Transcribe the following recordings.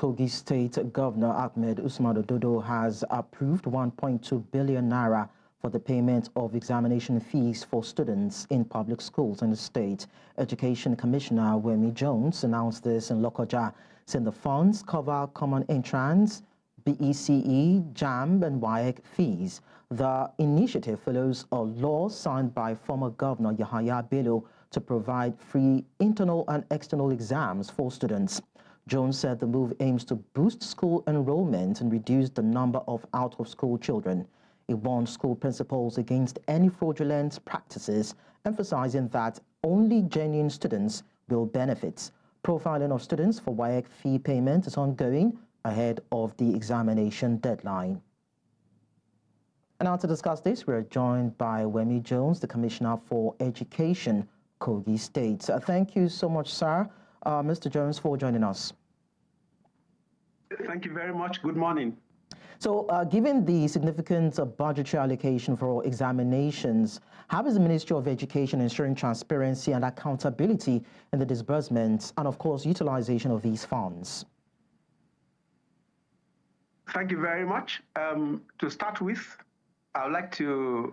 Kogi State Governor Ahmed Usman Ododo has approved 1.2 billion naira for the payment of examination fees for students in public schools in the state. Education Commissioner Wemi Jones announced this in Lokoja, saying the funds cover common entrance, BECE, JAMB and WAEC fees. The initiative follows a law signed by former Governor Yahaya Bello to provide free internal and external exams for students. Jones said the move aims to boost school enrollment and reduce the number of out-of-school children. He warned school principals against any fraudulent practices, emphasizing that only genuine students will benefit. Profiling of students for WAEC fee payment is ongoing ahead of the examination deadline. And now to discuss this, we are joined by Wemi Jones, the Commissioner for Education, Kogi State. Thank you so much, sir. Mr. Jones, for joining us. Thank you very much. Good morning. So, given the significant budgetary allocation for examinations, how is the Ministry of Education ensuring transparency and accountability in the disbursements and, of course, utilization of these funds? Thank you very much. To start with, I would like to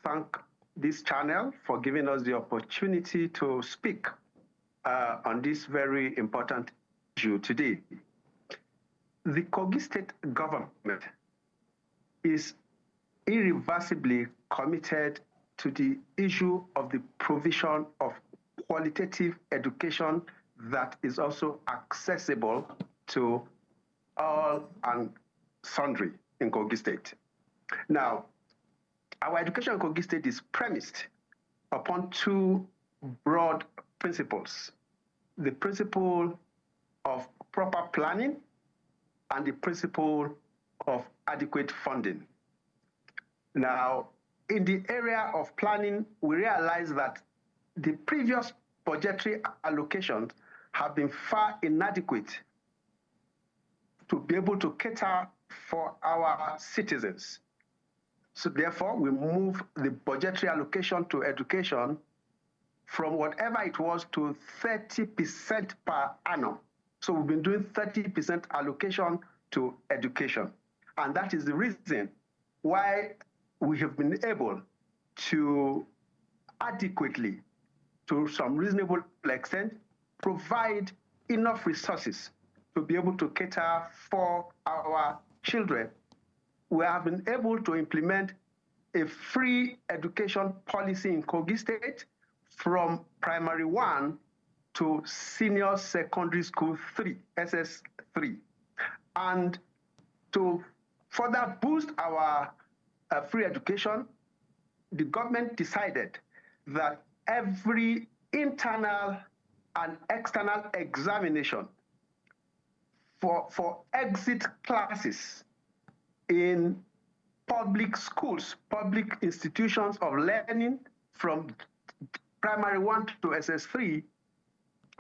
thank this channel for giving us the opportunity to speak on this very important issue today. The Kogi State government is irreversibly committed to the issue of the provision of qualitative education that is also accessible to all and sundry in Kogi State. Now, our education in Kogi State is premised upon two broad principles: the principle of proper planning and the principle of adequate funding. Now, in the area of planning, we realize that the previous budgetary allocations have been far inadequate to be able to cater for our citizens. So therefore, we move the budgetary allocation to education from whatever it was to 30% per annum. So we've been doing 30% allocation to education. And that is the reason why we have been able to adequately, to some reasonable extent, provide enough resources to be able to cater for our children. We have been able to implement a free education policy in Kogi State from primary 1 to senior secondary school 3, SS3. And to further boost our free education, the government decided that every internal and external examination for exit classes in public schools, public institutions of learning from primary 1 to SS3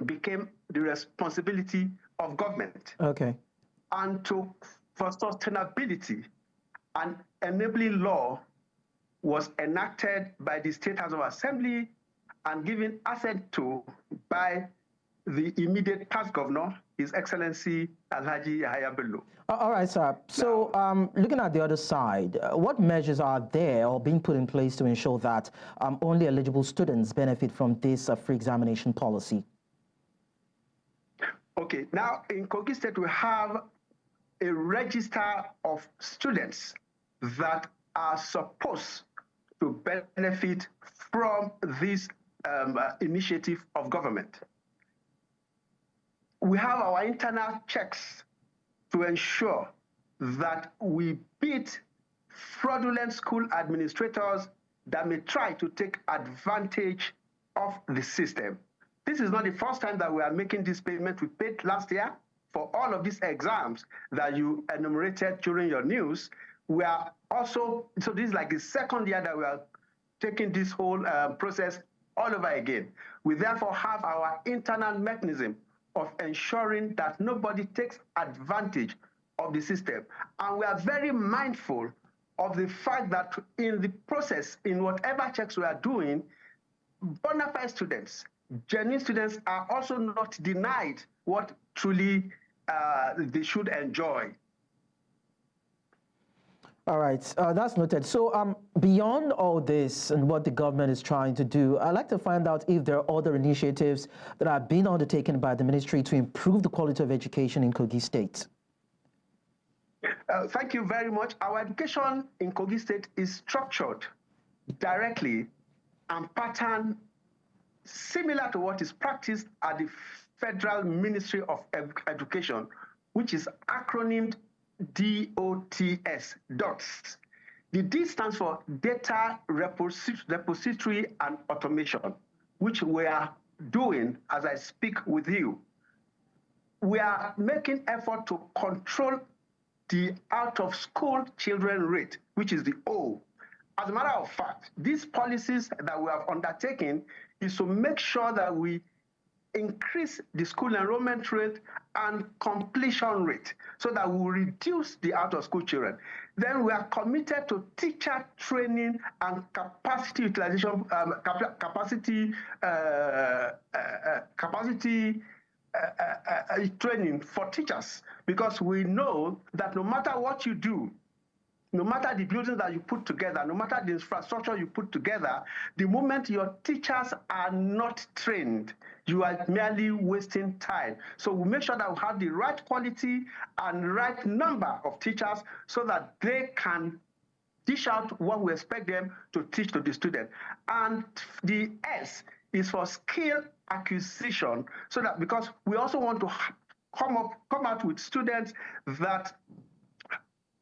became the responsibility of government. Okay. And for sustainability, an enabling law was enacted by the State House of Assembly and given assent to by the immediate past governor, His Excellency Alhaji Yahaya Bello. All right, sir. So looking at the other side, what measures are there or being put in place to ensure that only eligible students benefit from this free examination policy? Okay, now in Kogi State, we have a register of students that are supposed to benefit from this initiative of government. We have our internal checks to ensure that we beat fraudulent school administrators that may try to take advantage of the system. This is not the first time that we are making this payment. We paid last year for all of these exams that you enumerated during your news. We are also, so this is like the second year that we are taking this whole process all over again. We therefore have our internal mechanism of ensuring that nobody takes advantage of the system. And we are very mindful of the fact that in the process, in whatever checks we are doing, bona fide students, genuine students are also not denied what truly they should enjoy. All right, that's noted. So beyond all this and what the government is trying to do, I'd like to find out if there are other initiatives that are being undertaken by the ministry to improve the quality of education in Kogi State. Thank you very much. Our education in Kogi State is structured directly and patterned similar to what is practiced at the Federal Ministry of Education, which is acronymed DOTS, DOTS. The D stands for Data Repository and Automation, which we are doing as I speak with you. We are making effort to control the out-of-school children rate, which is the O. As a matter of fact, these policies that we have undertaken is to make sure that we increase the school enrollment rate and completion rate so that we will reduce the out-of-school children. Then we are committed to teacher training and capacity utilization, training for teachers, because we know that no matter what you do, no matter the buildings that you put together, no matter the infrastructure you put together, the moment your teachers are not trained, you are merely wasting time. So we make sure that we have the right quality and right number of teachers so that they can dish out what we expect them to teach to the student. And the S is for skill acquisition, so that because we also want to come out with students that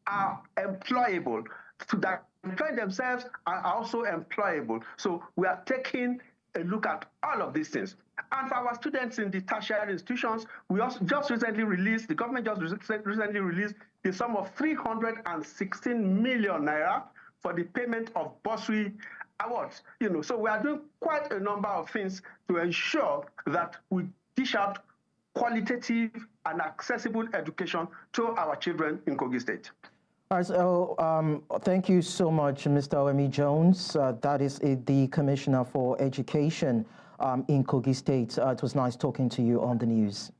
are employable, so that employ themselves are also employable. So we are taking a look at all of these things. And for our students in the tertiary institutions, we also just recently released, the government just recently released the sum of 316 million naira for the payment of bursary awards. So we are doing quite a number of things to ensure that we dish out qualitative and accessible education to our children in Kogi State. All right, so thank you so much, Mr. Wemi Jones. That is the Commissioner for Education in Kogi State. It was nice talking to you on the news.